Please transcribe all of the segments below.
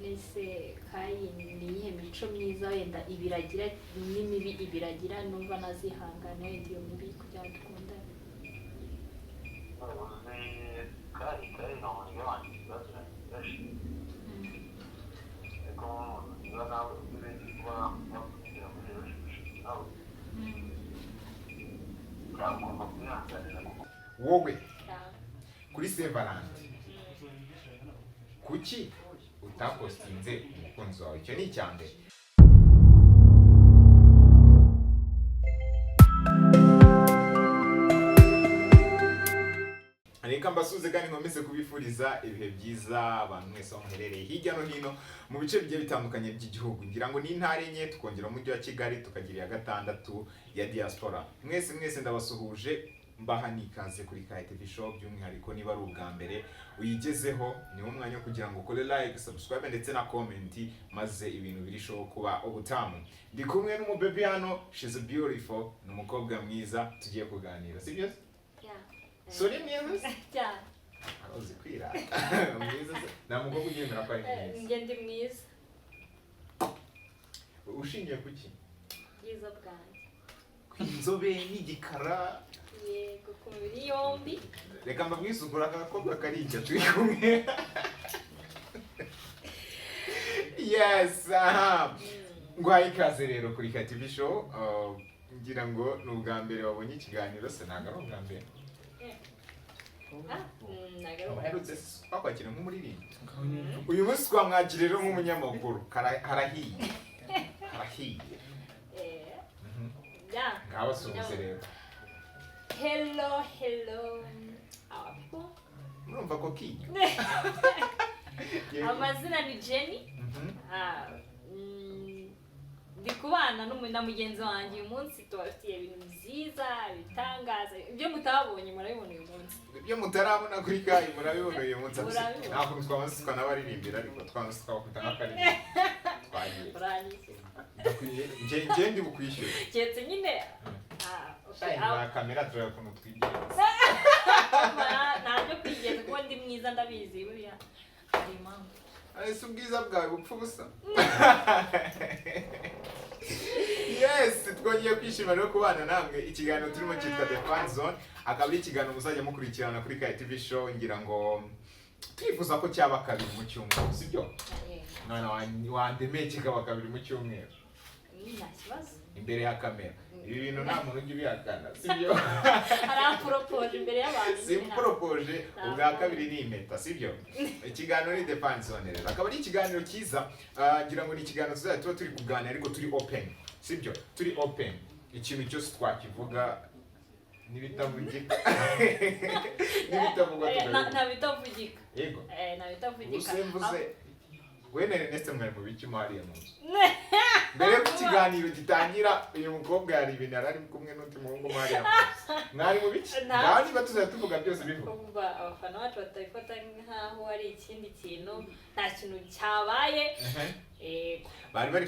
ese kayi ni iyihe mico myiza wenda ibiragira n'imibi ibiragira numva nazihangana wenda iyo mibi kugira ngo dukundane. Kayi ni umuntu wanjye ikibazo niba nawe uzi kuba wakwinjira muri relationship nawe uragomba kwihanganira. Wowe kuri Saint Valentin kuki utapostinze umukunzi wawe? Icyo ni icyambere. Reka mbasuze kandi nkomeze kubifuriza ibihe byiza abantu mwese muherereye hirya no hino mu bice bigiye bitandukanye by'igihugu. Ngira ngo ni intara enye tukongera umujyi wa Kigali tukagira ya gatandatu ya diaspora. Mwese ndabasuhuje mbaha nikaze kuri KTV show, by'umwihariko niba ari ubwa mbere uyigezeho niwo mwanya kugira ngo ukore like, subscribe ndetse na comment, maze ibintu birishoho kuba ubutamu. Ndi kumwe n'umubebe hano, she's beautiful, n'umukobwa mwiza tugiye kuganira, sibyo? Sori mwiza? Cyane. Arozi kwira. Mwiza na mukobwa ugendera kwa mwiza. Nge ndi mwiza. Ushingiye kuki? Bwiza bwanjye. Kwinzobe n'igikara. Yego ku mubiri yombi. Reka mbamwisugura akakobwa karijya turi kumwe. Yes, ngwaye ikaze rero kuri KTV show. Ngira ngo ni ubwa mbere wabonye ikiganiro, se ntago ari ubwa mbere. Uherutse twakwakira nk'umuririmbyi. Uyu munsi twamwakira rero nk'umunyamakuru. Harahiye. Ngaho basuhuze rero. Hello. Murumva ko kiyo? Amazina ni Jenny. Ndi kubana na mugenzi wanjye uyu munsi tubafitiye ibintu byiza bitangaza. Ibyo mutabonye murabibona uyu munsi. Ibyo mutarabona kuri kayi murabibona uyu munsi. Nta kuntu twamaze twanabaririmbira ariko twamaze twakubita nk'akaririmbo. Twagiye. Nge ndi bukwishyura. Cyetse nyine na kamera tureba ukuntu twigenza. Ntabyo kwigenza kuko ndi mwiza ndabizi buriya. Hari impamvu. Ese ubwiza bwawe bupfa ubusa. Yes, twongeye kwishimira no kubana namwe. Ikiganiro turimo cyitwa The Fan Zone, akaba ari ikiganiro muzajya mukurikirana kuri KTV show. Ngira ngo twifuza ko cyaba kabiri mu cyumweru, sibyo? None wandemeye kikaba kabiri mu cyumweru. Nta kibazo. Imbere ya kamera. Ibi bintu nta muntu ujya ubihakana, sibyo? Arapropose imbere y'abantu. Simpropose, ubwa kabiri ni impeta, sibyo? Ikiganiro ni The Fan Zone rero. Akaba ari ikiganiro cyiza, ngira ngo ni ikiganiro tuzajya tuba turi kuganira ariko turi open, sibyo? Turi open. Ikintu cyose twakivuga n'ibitavugika. Nta bitavugika. Yego. Nta bitavugika. Usembuze wene Ernest mwari mu biki mwariye mu nzu. Mbere ku kiganiro gitangira uyu mukobwa yari ibintu ari kumwe n'undi muhungu mwariye mu nzu. Mwari mu biki? Ndani batuzaya tuvuga byose bivuga. Kumva abafana bacu batayifata nkaho ari ikindi kintu, nta kintu cyabaye. Bari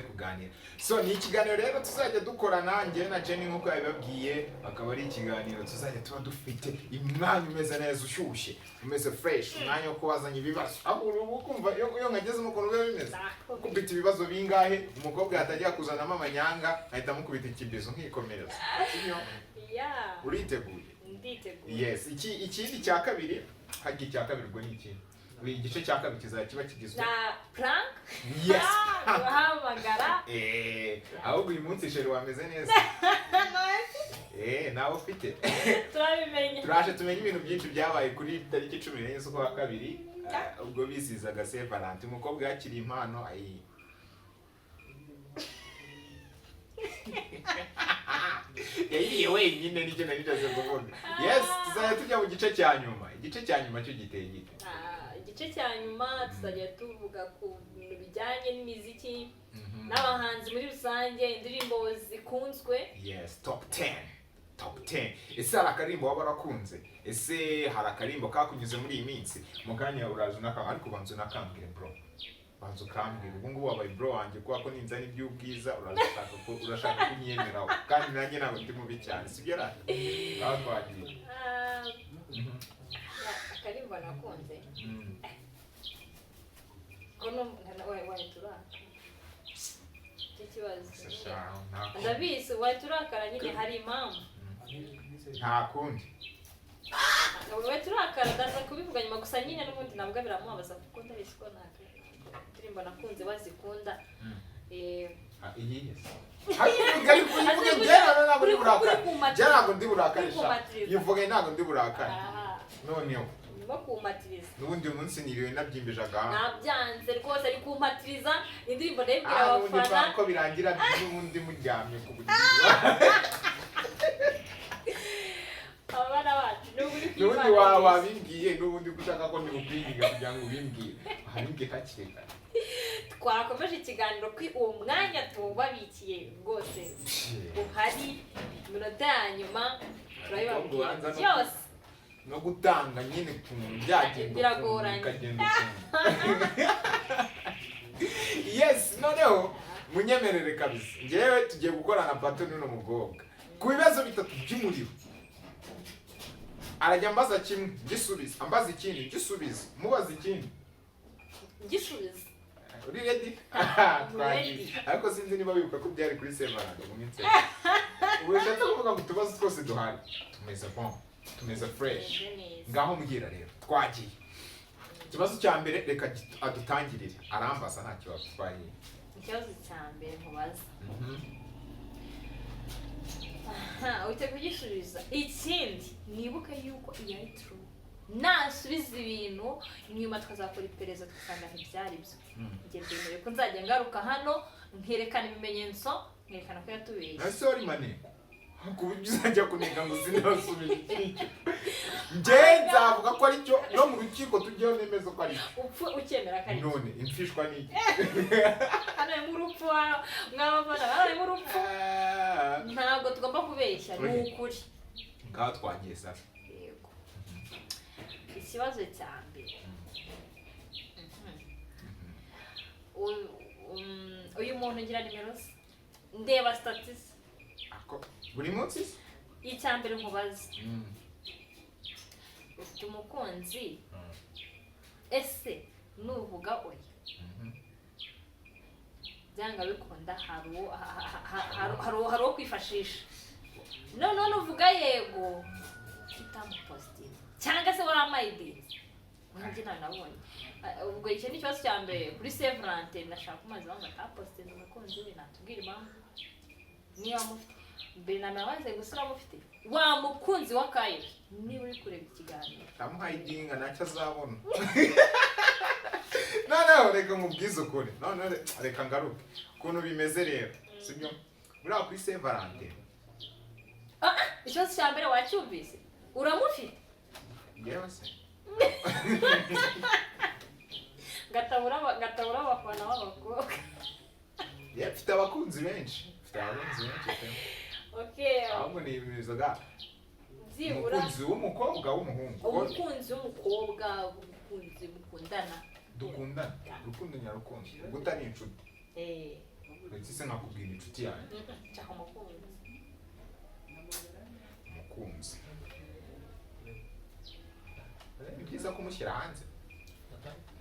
kuganira. So ni ikiganiro rero tuzajya dukora nanjye na Jenny nkuko yabibabwiye, akaba ari ikiganiro tuzajya tuba dufite imwanya umeze neza ushyushye, umeze fresh, umwanya wo kubazanya ibibazo. Aho kumva iyo ngageze mu kuntu bimeze. Kubita ibibazo bingahe, umukobwa yatajya kuzanamo amanyanga, ahita mukubita ikibizo nkikomereza. Yeah. Uriteguye? Nditeguye. Yes, ikindi cya kabiri, hagi cya kabiri ubwo ni iki? Igice cya kabiri kizajya kiba kigizwe na prank. Yes. Guhamagara. Ahubwo uyu munsi sheri wameze neza. Nawe ufite. Turabimenye. Turaje tumenye ibintu byinshi byabaye kuri tariki 14 z'ukwa kabiri. Ubwo bisizaga Saint Valentin, umukobwa yakiri impano ayi. Yayiye wenyine nicyo narijaze kuvuga. Yes, tuzajya tujya mu gice cya nyuma. Igice cya nyuma cyo giteye gite. Igice cya nyuma tuzajya tuvuga ku bintu bijyanye n'imiziki n'abahanzi muri rusange, indirimbo zikunzwe. Yes, top 10. Ese hari akarimbo waba warakunze? Ese hari akarimbo kakunyuze muri iyi minsi? Mu kanya uraje unakambwira, ariko banza unakambwire bro. Banza ukambwira. Ubu ngubu wabaye bro wanjye kuko ko ninza n'iby'ubwiza urashaka kunyemeraho. Kandi nanjye ntabwo ndi mubi cyane, sibyo ra? Aho twagiye. Akarimbo nakunze. wahita urakara icyo kibazo ndabizi wahita urakara nyine hari impamvu nta kundi wahita urakara ndaza kubivuga nyuma gusa nyine n'ubundi nabwo biramubabaza kuko ndabizi ko ntabwo indirimbo nakunze bazikunda iyihe ntabwo ndi burakarisha yivuge ntabwo ndi burakare noneho ndimo kumpatiriza n'ubundi munsi niriwe nabyimbijaga nabyanze rwose ari kumpatiriza indirimbo ndayibwira abafana ko birangira n'ubundi muryamye ku buriri abana bacu n'ubundi wabimbwiye n'ubundi ushaka ko ntibukwiga kugira ngo ubimbwire wabimbwiye hakiri kare twakomeje ikiganiro kuri uwo mwanya tubabikiye rwose uhari iminota ya nyuma turabibabwira byose no gutanga nyine ukuntu byagenda biragoranye ukagenda ukuntu yes noneho munyemerere kabisa njyewe tugiye gukorana pato n'uno mukobwa ku bibazo bitatu by'umuriro arajya ambaza kimwe gisubiza ambaza ikindi gisubiza mubaza ikindi gisubiza uri ready ariko sinzi niba wibuka ko byari kuri semarande mu minsi ubu reka tuvuga ngo utubazo twose duhari tumeze bon tumeze fresh ngaho mbwira rero twagiye ikibazo cya mbere reka adutangirire arambaza nta kibazo twagiye ikibazo cya mbere mubaza uhita kugisubiza ikindi nibuke yuko iyo ari true nasubiza ibintu inyuma tukazakora iperereza tugasanga ntibyari byo njye ndemere ko nzajya ngaruka hano nkerekana ibimenyetso nkerekana ko yatubeshye sorry mane ku buryo uzajya kuneka ngo sinasubije icyo njye nzavuga ko ari cyo no mu rukiko tujyeho nemeza ko ari cyo upfu ukemera ko ari cyo none imfishwa ni iki hano harimo urupfu mwabafana hano harimo urupfu ntabwo tugomba kubeshya ni ukuri ngaho twagiye sasa yego ikibazo cya mbere uyu muntu ngira nimero ze ndeba statisi buri munsi icya mbere nkubaza ufite umukunzi ese nuvuga oya byanga bikunda hari uwo kwifashisha none uvuga yego utamupositinga cyangwa se waramayidinze nanjye nawe nabonye ubwo icyo ni ikibazo cya mbere kuri severante ndashaka kumaze banga atapositinze umukunzi we natubwira impamvu niba mufite mbere na nabaze gusa uramufite wa mukunzi wa kayo niba uri kureba ikiganiro tamuhayidinga ntacyo azabona noneho reka mubwize ukuri noneho reka ngaruke ukuntu bimeze rero sibyo buriya kuri severante ikibazo cya mbere wacyumvise uramufite yewe se gatabura abafana b'abakobwa mfite abakunzi benshi ahubwo ni ibimezaga umukunzi w'umukobwa w'umuhungu umukunzi w'umukobwa umukunzi mukundana dukundana urukundo nyarukundo ubwo utari inshuti ndetse se nkakubwira inshuti yanjye nshaka umukunzi ni byiza kumushyira hanze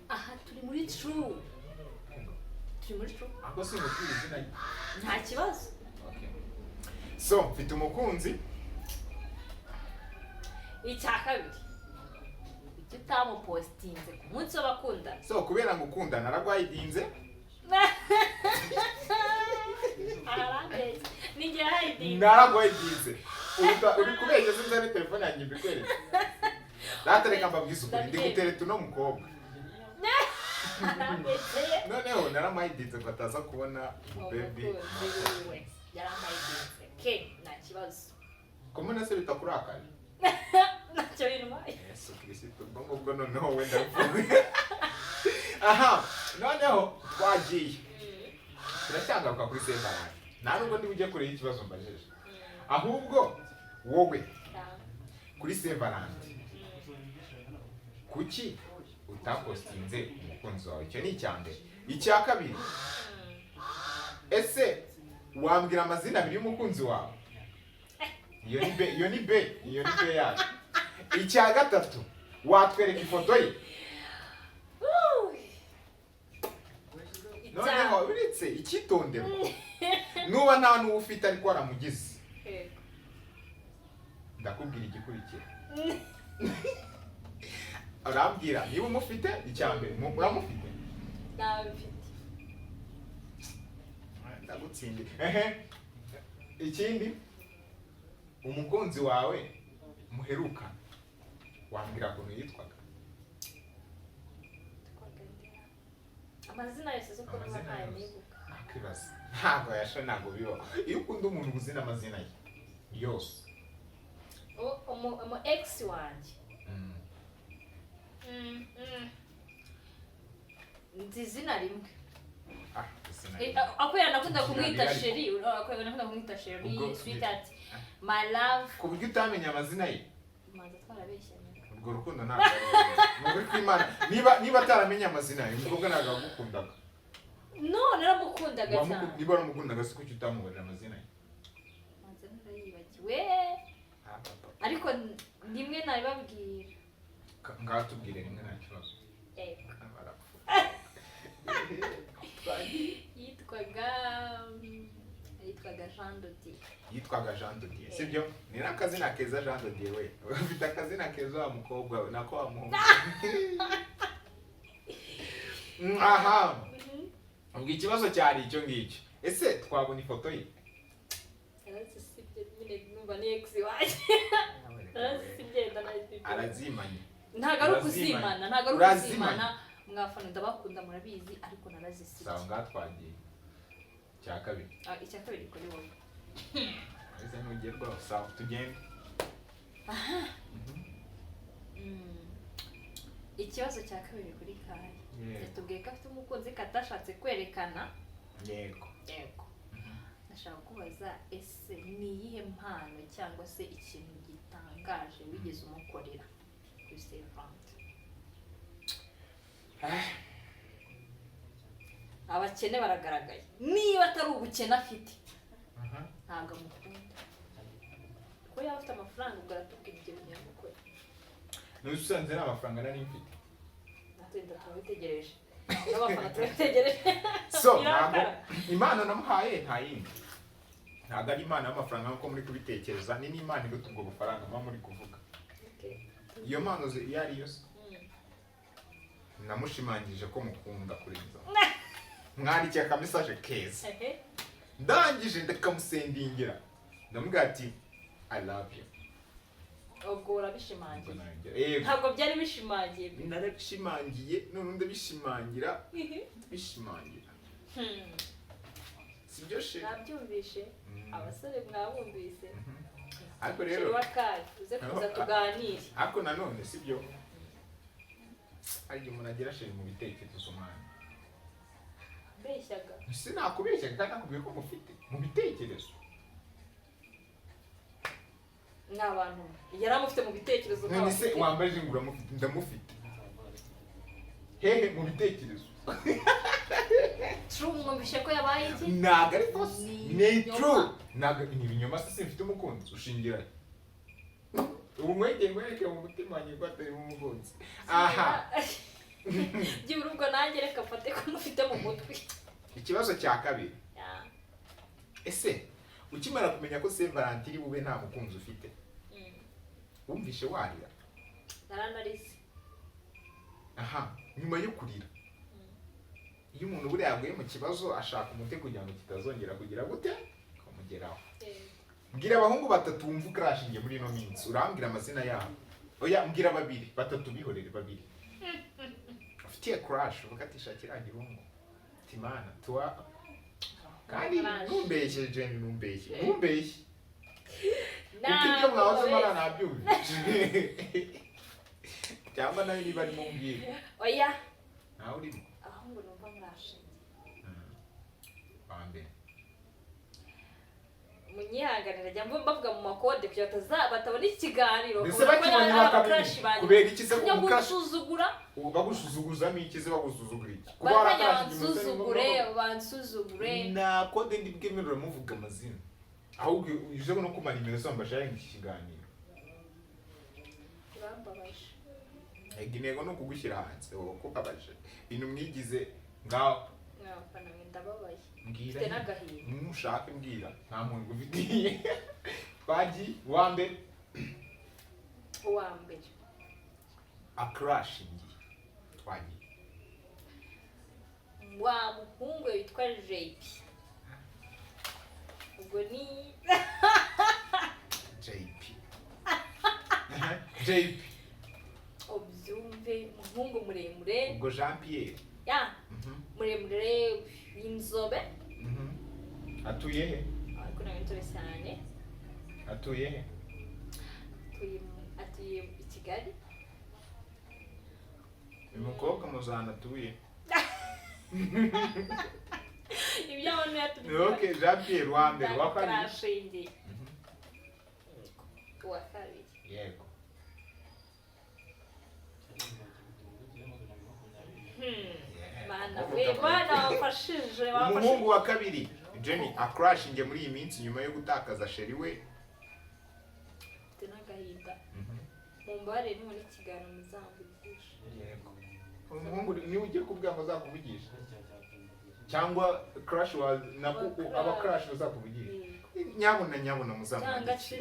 aha turi muri true ahubwo sinkubwira izina rye nta kibazo so mfite umukunzi icya kabiri icyo utamupositinze ku munsi w'abakundana so kubera ngo ukunda naragwayidinze ninjye yarayidinze naragwayidinze uri kubeshya sinzane telefone yanjye mbikwereka data reka mbabwize ukuri ndi gutereta uno mukobwa noneho naramayidinze ngo ataza kubona bebi yaramayidinze ke nta kibazo kumuna se bitakurakara ntacyo bintwaye yesu kirisito ubwo ngubwo noneho wenda mvuge aha noneho twagiye turacyagaruka kuri semarande nta nubwo ndi bujye kure y'ikibazo mbajije ahubwo wowe kuri semarande kuki utapositinze umukunzi wawe icyo ni icya mbere icya kabiri ese wambwira amazina abiri y'umukunzi wawe iyo ni be yacu icya gatatu watwereka ifoto ye se icyitonderwa nuba nta n'uwo ufite ariko waramugize ndakubwira igikurikira arambwira niba umufite icyambere uramufite ndabifite ndagutsindira ikindi umukunzi wawe muheruka wambwira ukuntu yitwaga amazina yose zo ko niba ntayo nibuka akibaza ntabwo yasha ntabwo bibaho iyo ukunda umuntu uzi n'amazina ye yose umu ex wanjye nzi izina rimwe ako yanakunda kumwita sheri sweetheart my love ku buryo utamenya amazina ye maze twarabeshyanye urwo rukundo ntabwo ari kw'Imana niba ataramenya amazina ye umukobwa ntabwo agukundaga no naramukundaga cyane niba waramukundaga si kuki utamubarira amazina ye maze narayibagiwe ariko nimwe nabibabwira ngaho tubwire rimwe nta kibazo yitwaga Jean Dodier yitwaga Jean Dodier sibyo ni n'akazina keza Jean Dodier we ufite akazina keza wa mukobwa we nako wa muhungu aha ubwo ikibazo cyari icyo ngicyo ese twabona ifoto ye arazimanye ntabwo ari ukuzimana mwafana ndabakunda murabizi ariko narazisibye sawa ngaha twagiye icya kabiri kuri wowe ese ntugerwaho sawa tugende ikibazo cya kabiri kuri Kai yatubwiye ko afite umukunzi katashatse kwerekana yego ndashaka kubaza ese ni iyihe mpano cyangwa se ikintu gitangaje wigeze umukorera kuri Saint-Valentin abakene baragaragaye niba atari ubukene afite ntabwo amukunda kuko yaba afite amafaranga ubwo aratubwira ibyo bintu yamukorera n'usanze nta mafaranga nari mfite natwe turabitegereje n'abafana turabitegereje so ntabwo impano namuhaye nta yindi ntabwo ari impano y'amafaranga nk'uko muri kubitekereza ni n'imana iruta ubwo bufaranga muba muri kuvuga iyo mpano iyo ari yo se namushimangije ko mukunda kurenza mwarikiye akamesaje keza ndangije ndakamusendingira ndamubwira ati I love you ubwo urabishimangiye ntabwo byari bishimangiye narabishimangiye none ndabishimangira sibyo she nabyumvishe abasore mwabumvise ariko rero uze kuza tuganire ariko nanone sibyo ariko umuntu agira sheri mu bitekerezo umwana mbeshyaga sinakubeshya kandi nakubwiye ko mufite mu bitekerezo n'abantu yari amufite mu bitekerezo none se wambaje ngo ndamufite hehe mu bitekerezo true mwumvishe ko yabaye iki ntabwo ari kose ni true ntabwo ni ibinyoma se simfite umukunzi ushingira ubu mwegeye mu mutima wanjye ko atari umukunzi aha byibura ubwo nanjye reka mfate ko mufite mu mutwe ikibazo cya kabiri ese ukimara kumenya ko Saint-Valentin iri bube nta mukunzi ufite wumvishe warira naranarize aha nyuma yo kurira iyo umuntu buriya yaguye mu kibazo ashaka umuti kugira ngo kitazongera kugira gute kumugeraho mbwira abahungu batatu wumva ukrashinge muri ino minsi urambwira amazina yabo oya mbwira babiri batatu bihorere babiri ufitiye crush ukatisha girungu timana tuwa kandi numbeshye Jenny numbeshye ukibyo mwahoze mara nabyumvise cyangwa nawe niba ari mu mbwira oya nawe urimo ahubwo numva nkrashinge bambe munyihanganira jya mbavuga mu makode kugira batabona ikiganiro mbese bakibonye bakamenya kubera iki se gusuzugura bagusuzuguzamo iki se bagusuzugura iki bansuzugure na kode ndi bwemerera muvuga amazina ahubwo uje no kumara nimero zo mbashaka iki kiganiro urambabaje intego no kugushyira hanze wowe kubabaje ibintu mwigize ngaho ndababaye mbwira mfite n'agahinda nushaka mbwira nta muntu ufitiye twagiye uwa mbere akrashingi twagiye wa muhungu witwa JP ubwo ni JP JP ubyumve umuhungu muremure ubwo Jean Pierre ya muremure w'inzobe atuye he ariko nawe inzobe cyane atuye he atuye i Kigali uyu mukobwa muzana atuye ibyo abantu yatubwiye okay Jean Pierre wa mbere wa kabiri uwa kabiri yego mana we bana wafashije umuhungu wa kabiri Jenny akrashinge muri iyi minsi nyuma yo gutakaza sheri we mfite n'agahinda mumbare ni muri kiganiro muzamvugisha yego umuhungu niwe ugiye kubwira ngo azakuvugisha cyangwa crush wa aba crush bazakuvugisha nyabuna muzamuvugisha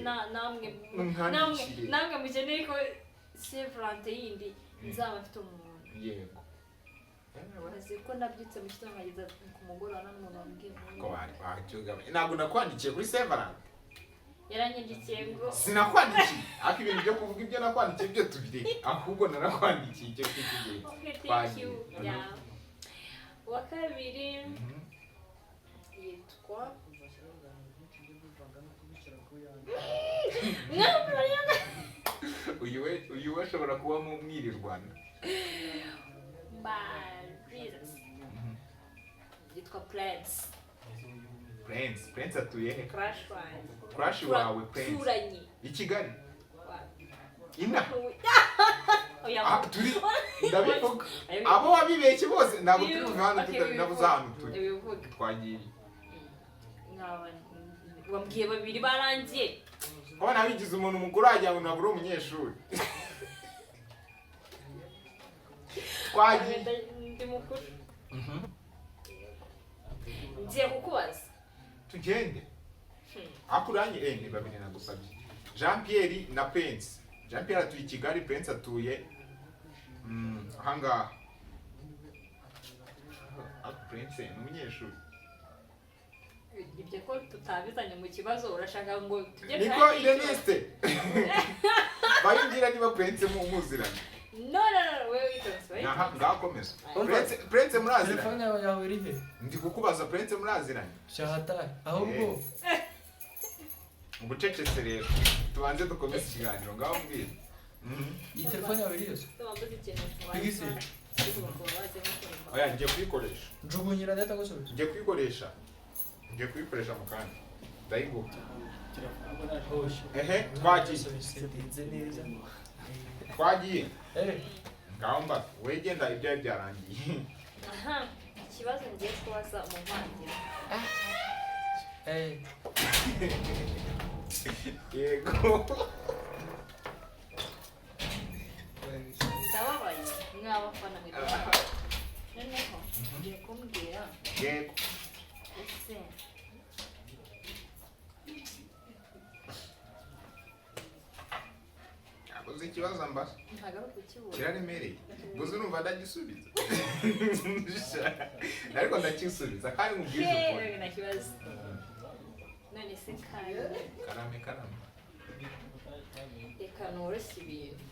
namwe mukeneye ko sevrante yindi nzaba mfite umuntu yego azi ko nabyutse mu gitondo nkageza ku mugoroba n'umuntu wambwiye ko ntabwo nakwandikiye kuri sevrante yaranyandikiye ngo sinakwandikiye ariko ibintu byo kuvuga ibyo nakwandikiye byo tubireke ahubwo narakwandikiye icyo kigiye uwa kabiri yitwa uyu we ashobora kuba mu mwirirwana yitwa Prince atuye he crush wawe Prince i Kigali ina turi ndabivuga abo wabibeshye bose ntabwo turi mu hano tutanabuze ahantu turi twagiye wambwiye babiri barangiye ko nabigize umuntu mukuru wagira ngo ntabwo uri umunyeshuri twagiye ndi mukuru ngiye kukubaza tugende akuranye ni babiri nagusabye Jean Pierre na Prince Jean Pierre atuye i Kigali Prince atuye ahangaha Prince ni umunyeshuri ibyo ko tutabizanye mu kibazo urashaka ngo tujye niko Ireneste bayingira niba Prince muziranye no wewe witonze aha ngakomeza Prince muraziranye telefone yawe iri he ndi kukubaza Prince muraziranye shahatari ahubwo ubucecetse rero tubanze dukomeze ikiganiro ngaho mbwira iyi telefone yawe iri yose pigisi oya ngiye kuyikoresha njugunyira data gusubiza ngiye kuyikoresha mu kanya ndayiguha twagiye ngaho mba wegenda ibyawe byarangiye ikibazo ngiye kubaza umuvandimwe yego ndababaye mwabafana noneho ngiye kumbwira yego ese uzi ikibazo mba ntabwo ari ukukibura kiraremereye gusa numva ndagisubiza ariko ndakisubiza kandi mubwize ukuri nta kibazo none se karame reka noroshye ibintu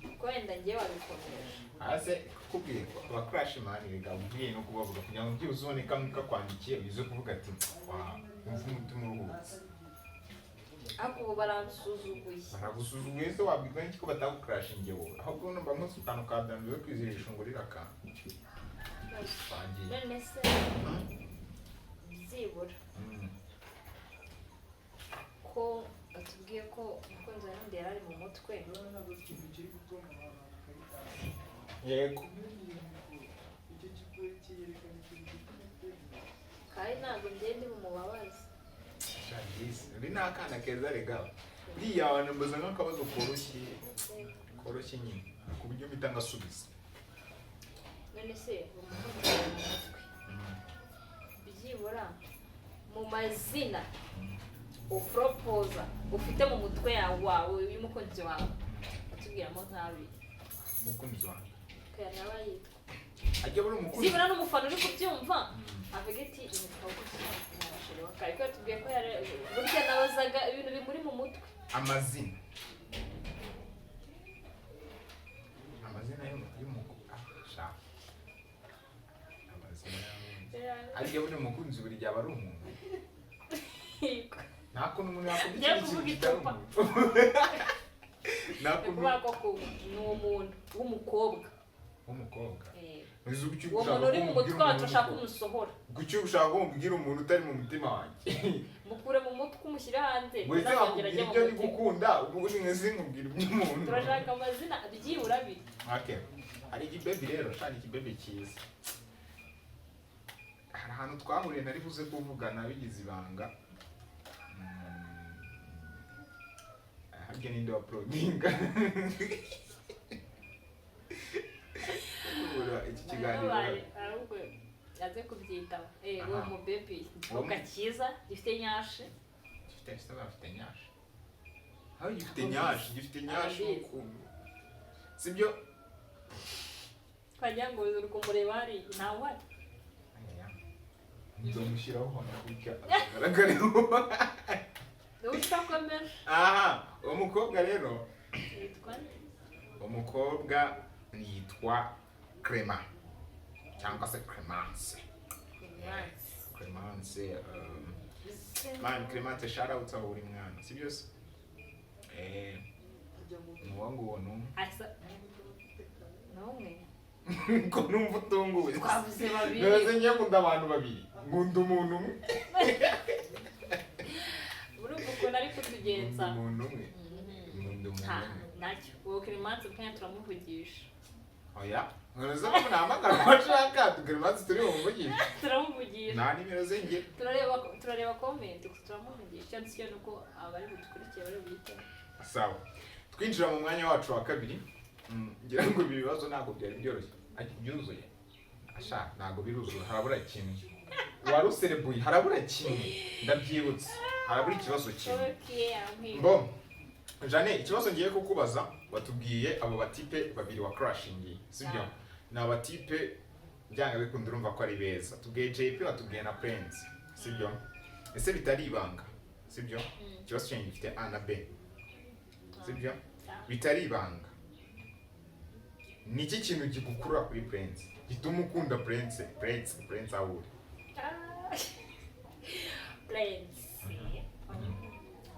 kuko wenda ngewe wabikomeje hasi kukubwiye ko aba crash man biga ubwiye no kubavuga kugira ngo byibuze ubone kamwe kakwandikiye bize kuvuga ati umva umutima uruhutse ariko ubu baransuzuguye baragusuzuguye se wabwirwa n'iki ko batagukrashinge wowe ahubwo numva nk'usi akantu kadambiwe kwizihisha ngo urira akantu none se byibura ko batubwiye ko umukunzi wa Hanze yari ari mu mutwe yego kandi ntabwo ngende bumubabaze uri ni akana keza rega buriya wanambaza nk'akabazo koroshye nyine ku buryo mpita ngasubiza none se umukunzi wa mu mutwe byibura byibura mu mazina uporopoza ufite mu mutwe wawe y'umukunzi wawe atubwiramo nk'abiri umukunzi wawe kaya nawe yitwa ajya buri umukunzi byibura n'umufana uri kubyumva avuga ati ibitabo by'abasheri wa kare ko yatubwiye ko burya nabazaga ibintu bimuri mu mutwe amazina arya buri mukunzi buri gihe aba ari umuntu nta kuntu umuntu yakubwira ikintu kitari umuntu nta kuntu ni umuntu w'umukobwa uwo muntu uri mu mutwe wacu ashaka umusohora kuki ushaka kumubwira umuntu utari mu mutima wanjye mukure mu mutwe umushyire hanze wese wakubwira ibyo ari gukunda ubwo ni mwese nkubwira iby'umuntu turashaka amazina byibura abiri hari igibebi rero shani igibebi cyiza hari ahantu twahuriye nari buze kuvugana bigize ibanga harya ninde wa prodinga iki kiganiro ahubwo yaze kubyitaba uwo mu baby ikibuga cyiza gifite nyashi gifite nyashi aho gifite nyashi ukuntu sibyo twagira ngo uri kumureba hari ntawe uhari nzomushyiraho hano gutya agaragareho utakomera uwo mukobwa rero umukobwa yitwa Clement cyangwa se Clemence man Clemence shout out aho uri mwana si byose nuwo nguwo n'umwe ko numva utunguwe twavuze babiri nose ngiye nkunda abantu babiri nkunda umuntu umwe urumva ukuntu ari kutugenza umuntu umwe nkunda umuntu umwe nacyo uwo Clemence kanya turamuvugisha oya nkoze ko namagara washaka Clemence turi umuvugisha turamuvugisha nta nimero ze nge turareba comment turamuvugisha cyane cyane uko abari butukurikiye bari bwite sawa twinjira mu mwanya wacu wa kabiri ngira ngo ibi bibazo ntabwo byari byoroshye byuzuye ntabwo biruzuye harabura kimwe waruserebuye harabura kimwe ndabyibutse harabura ikibazo kimwe bo Jane ikibazo ngiye kukubaza watubwiye abo batipe babiri wa crashingi sibyo ni abatipe byanga bikunda urumva ko ari beza tubwiye JP watubwiye na Prince sibyo ese bitari ibanga sibyo ikibazo cyanjye gifite A na B sibyo bitari ibanga niki kintu kigukurura kuri Prince gituma ukunda Prince aho uri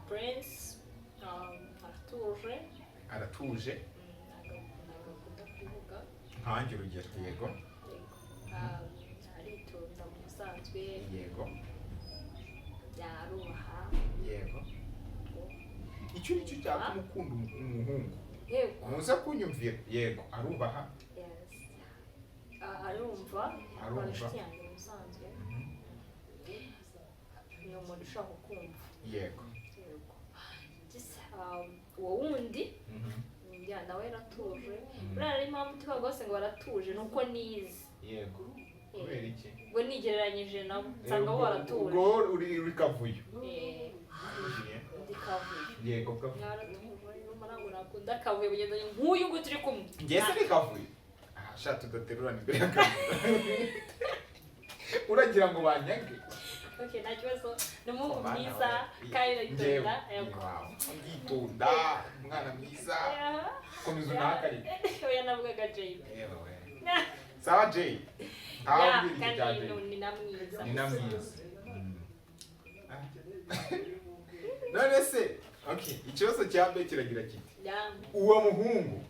Prince aratuje nkanjye urugero yego aritonda mu busanzwe yego yarubaha yego icyo nicyo cyatuma ukunda umuhungu yego muze kunyumvira yego arubaha arumva inshuti yanjye mu busanzwe ni umuntu ushaka kumva yego uwo wundi nawe yaratuje buriya rero impamvu tuba rwose ngo baratuje ni uko nize yego kubera iki ubwo nigereranyije nabo nsanga bo baratuje ubwo uri kavuyo ndi kavuyo yego kavuyo ntabwo nakunda kavuyo bugendanye nk'uyu nguyu turi kumwe ngese ni kavuyo sha tudaterurana imbere y'akavuyo uragira ngo banyage nta kibazo ni umuhungu mwiza kandi aritonda nditonda umwana mwiza komeza unahakari oya navugaga Jay sawa Jay kandi ni na mwiza none se ikibazo cya mbere kiragira kiti uwo muhungu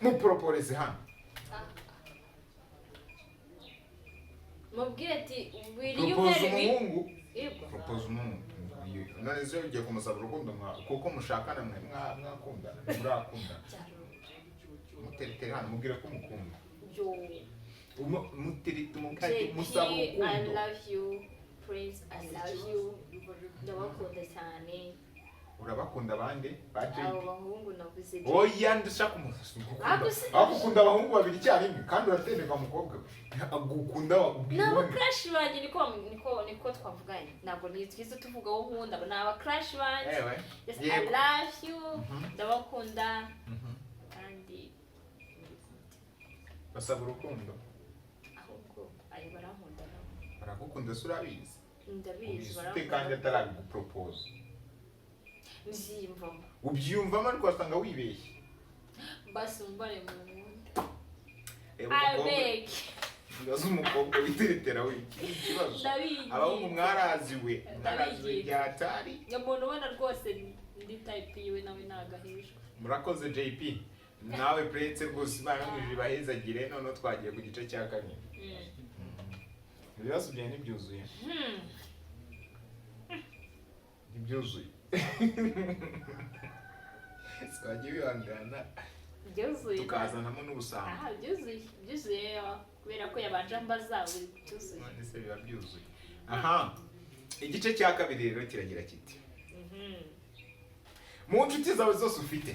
muporoporeze hano mubwire ati propoze umuhungu propoze umuhungu none se ugiye kumusaba urukundo kuko mushakana mwe mwakundana murakundana muteretere hano mubwire ko mukunda muterete musaba urukundo I love you Prince I love you ndabakunda cyane urabakunda bande ba JP abo bahungu navuze oya ndashaka gukunda abahungu babiri icyarimwe kandi uratenderwa umukobwa agukunda nabo crush banjye niko twavuganye ntabwo nitwize tuvuga wo nkunda ni aba crush banjye yes I love you ndabakunda kandi basaba urukundo ahubwo ari barankunda nabo baragukunda se urabizi ndabizi barankunda kandi atarabigupropose mbyiyumvamo ubyiyumvamo ariko wasanga wibeshye basi umbare mu nkunda abeg ndazi umukobwa witeretera we ikibazo abahungu mwaraziwe byatari umuntu ubona rwose ndi type yiwe nawe nagahejwe murakoze JP nawe pretse rwose imana mwije bahezagire none twagiye ku gice cya kabiri ibibazo byawe ntibyuzuye ntibyuzuye twagiye bihangana byuzuye tukazanamo n'ubusambo byuzuye kubera ko yabanje ambaza buri byuzuye none se biba byuzuye aha igice cya kabiri rero kiragira kiti mu nshuti zawe zose ufite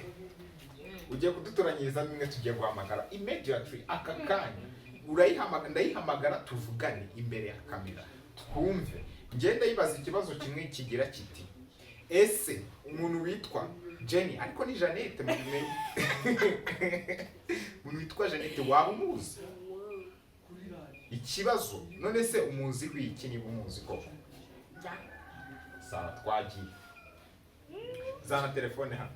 ugiye kudutoranyiriza bimwe tugiye guhamagara immediately aka kanya urayihamagara ndayihamagara tuvugane imbere ya kamera twumve ngenda yibaza ikibazo kimwe kigira kiti ese umuntu witwa Jenny ariko ni Jeannette mu bimenye umuntu witwa Jeannette waba umuzi ikibazo none se umuzi wiki niba umuzi koko sawa twagiye zana telefone hano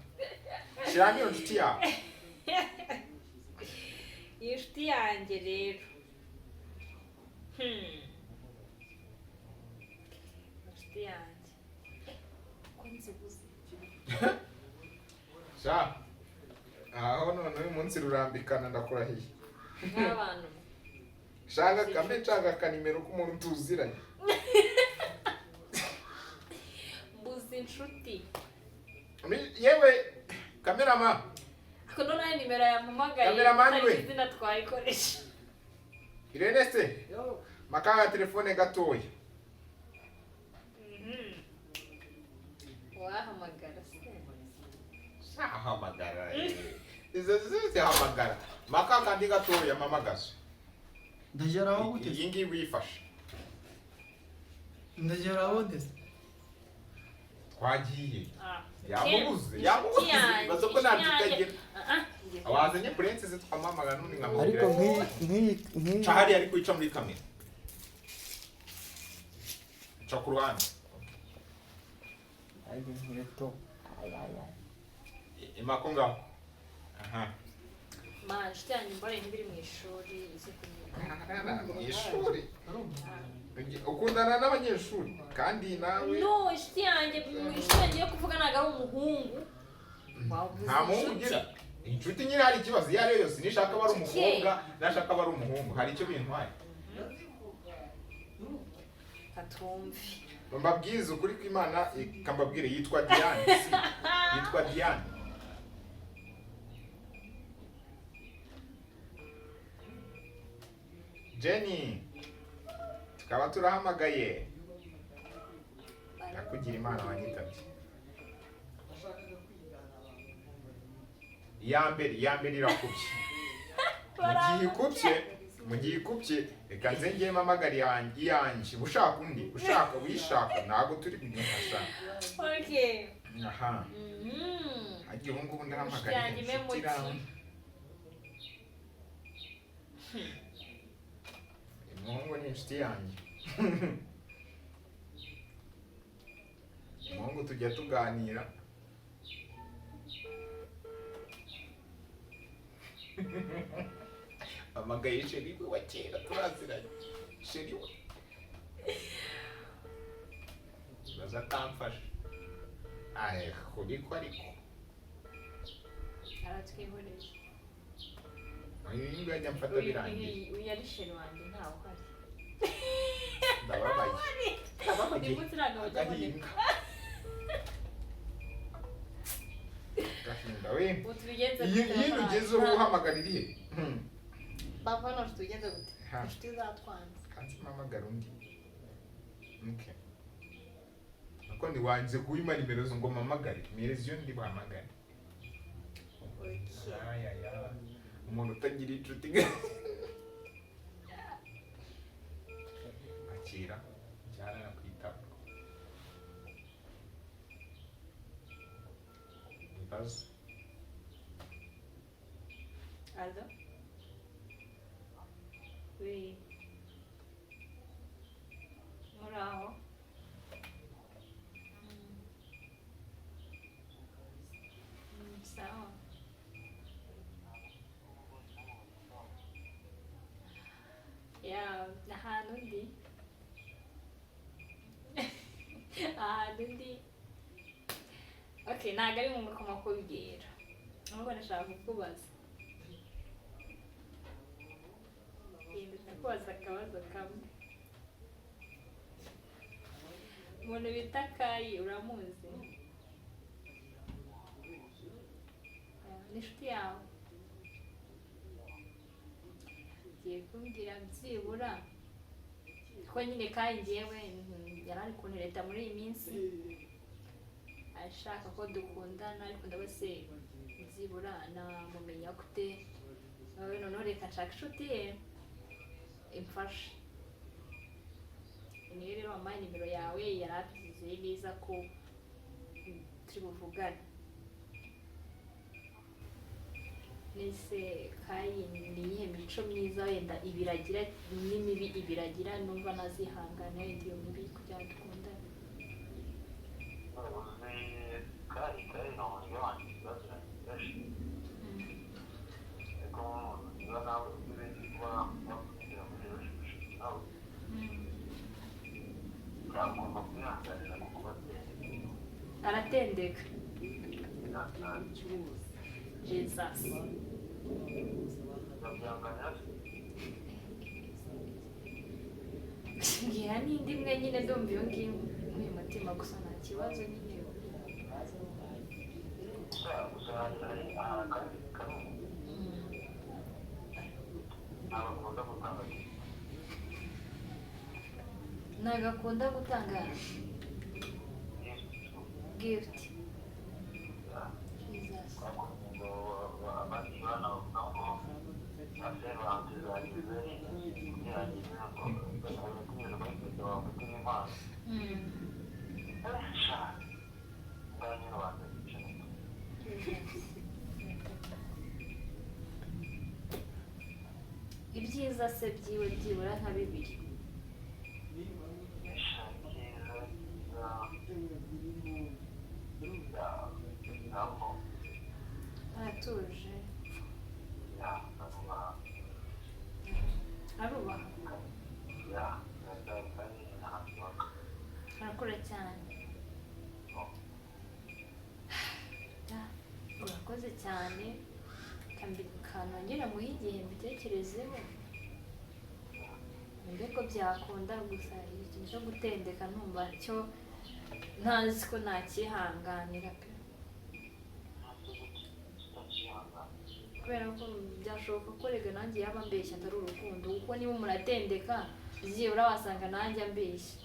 shyiramo iyo nshuti yawe iyi nshuti yanjye rero nshuti yanjye ko nzibuze sha aho none uyu munsi rurambikana ndakurahiye nk'abantu shaka kambe nshaka akanimero k'umuntu tuziranye mbuze inshuti yewe kamerama ako none nimero yampamagaye Cameraman we. izina twayikoresha Irene se makanga telefone gatoya wahamagara se hamagara izo zihamagara makanga ndi gatoya mamagazo ndageraho gute iyi ngiyi wifashe ndageraho ndetse twagiye yamubuze bazo ko ntabitagira awazanye prince zitwamamaga none nkamubwira ariko nk'iyi cyahari ariko ica muri kamera ca ku ruhande ariko nk'ireto imako ngaho aha nshuti yanjye mbare ntibiri mu ishuri izi kumenya mu ishuri ukundana n'abanyeshuri kandi nawe no inshuti yanjye yo kuvuga ntabwo ari umuhungu nta muhungu ugira inshuti nyine hari ikibazo iyo ari yo yose nishaka aba ari umukobwa nashaka aba ari umuhungu hari icyo bintwaye katumve mbabwize ukuri kw'Imana ikambabwire yitwa Diane yitwa Diane Jenny tukaba turahamagaye nakugira Imana wanyitabye iya mbere irakubye mu gihe ikubye reka nze ngiye mpamagara iyanjye ushaka undi ushaka wishaka ntabwo turi kumwihasha okay aha agiye ubu ngubu ndahamagara inshuti irawe umuhungu ni inshuti yanjye umuhungu tujya tuganira amagaye sheri we wa kera turaziranye sheri we baza atamfasha kuriko ariko aratwihoreye uyu nguyu ajya mfata birangiye uyu ari sheri wanjye ntawe uhari ndababaye agahinda gahinda we iyi ugeze ubu uhamagara irihe bava hano tugenze gute inshuti zatwanze kandi mpamagara undi ko ntiwanze kuwima nimero zo ngo mpamagare mpereza iyo ndi buhamagare. Ayaya umuntu utagira inshuti akira cyane kwitaba ibibazo. Allo? Oui. Muraho? Sawa. Ya, ahantu ndi. Ahantu ndi. Okay, ntabwo ari ngombwa ko makubwira. Ahubwo ndashaka kukubaza. Ndakubaza akabazo kamwe. Umuntu bita Kayi uramuzi? Ni inshuti yawe? Ugiye kumbwira byibura ko nyine Kayi njyewe yari ari kuntereta muri iyi minsi ashaka ko dukundana, ariko ndabase byibura namumenya gute. Noneho reka nshaka inshuti ye imfashe. Niyo rero wampaye nimero yawe, yari abyizeye neza ko turi buvugane. Nese Kayi ni iyihe mico myiza wenda ibiragira n'imibi ibiragira numva nazihangana wenda iyo mibi kugira ngo dukundane? Kayi ni umuntu wanjye ikibazo kenshi ariko niba nawe uzi kuba wakwigira muri iyo nawe ugomba kwihanganira kuko batendeka. Aratendeka? Jesus. Ngira n'indi imwe nyine ndumva iyo ngiyo muri mutima gusa nta kibazo nyine. Gusa hari akandi kantu ntabwo akunda gutanga Ntabwo akunda gutanga gift. Jesus. abandi bana bavuga ngo asebanze zagize kugerageza ngo bakomeze kwiga bafite n'impano. Ndanye n'abantu bicaye. Ibyiza se byiwe byibura nka bibiri. Aratuje. Arubaha. Arakora cyane. Urakoze cyane. Kanongera muhe igihe mbitekerezeho. Mbe ko byakunda gusa ikintu cyo gutendeka numva cyo ntazi ko nakihanganira pe. Kubera ko byashoboka ko rega nanjye yaba mbeshya atari urukundo, kuko niba umuntu atendeka byibura wasanga nanjye ambeshya.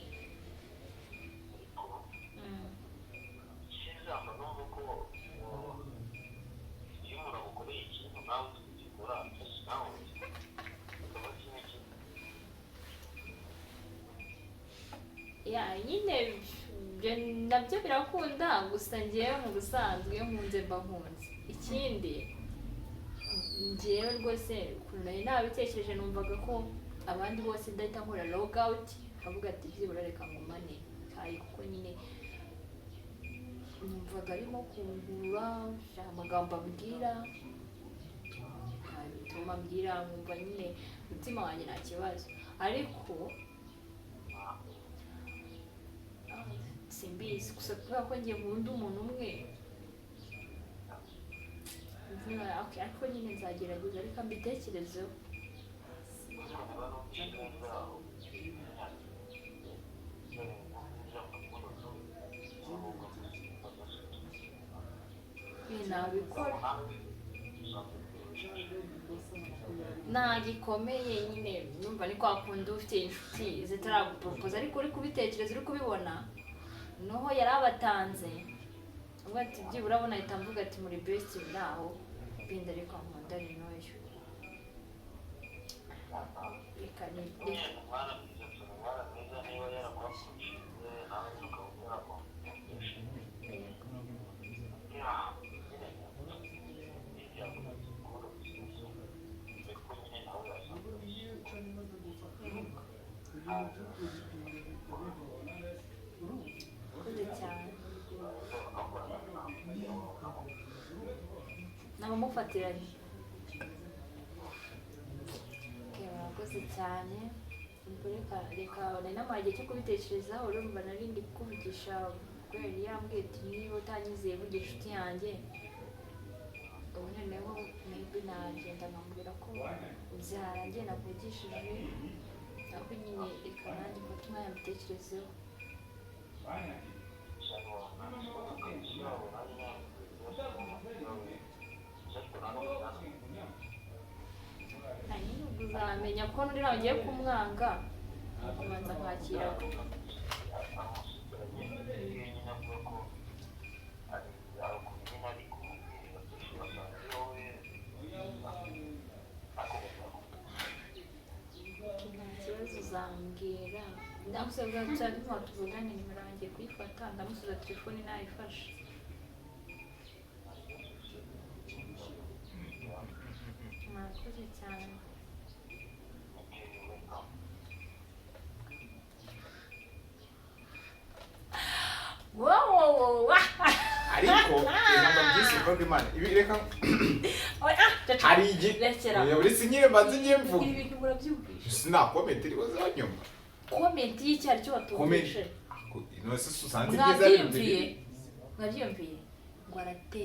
Ya nyine nabyo birakunda, gusa ngewe mu busanzwe iyo nkunze mba nkunze. Ikindi ngewe rwose ukuntu nari nabitekereje numvaga ko abandi bose ndahita nkora log out, avuga ati byibura reka ngumane Kayi, kuko nyine numvaga arimo kungura amagambo ambwira bituma ambwira nkumva nyine umutima wanjye nta kibazo, ariko simbizi gusa kubera ko ngiye nkunda umuntu umwe. Ariko nyine nzagerageza reka mbitekerezeho. Nabikora nta gikomeye nyine, numva ni kwa kundi ufite inshuti zitaragupropoza ariko uri kubitekereza uri kubibona noho yarabatanze ubwo ati byibura abona ahita mvuga ati muri best biraho binda ariko nkunda rinoyo reka ni nabamufatiranye murakoze cyane reka nari namuhaye igihe cyo kubitekerezaho urumva nari ndi kuvugisha kubera yambwiye ati niba utanyizeye vuga inshuti yanjye ubu noneho maybe nagenda nkamubwira ko byarangiye navugishije aho nyine reka nanjye mfate umwanya mbitekerezeho uzamenya ko n'undi nawe ugiye kumwanga kubanza kwakira ikibazo uzambwira ndamusabwa cyane ko tuvugane nimero yanjye kuyifata ndamusubiza telefone nayifashe murakoze cyane ariko ntabwo byishyurwa rw'Imana ibi reka hari igihe uretse nyine mbanze ngiye mvuga ibi bintu murabyumvisha sina comment iri bazanyuma comment y'icyari cyo batubishe none se usanze ibyiza mwabyumviye ngo arate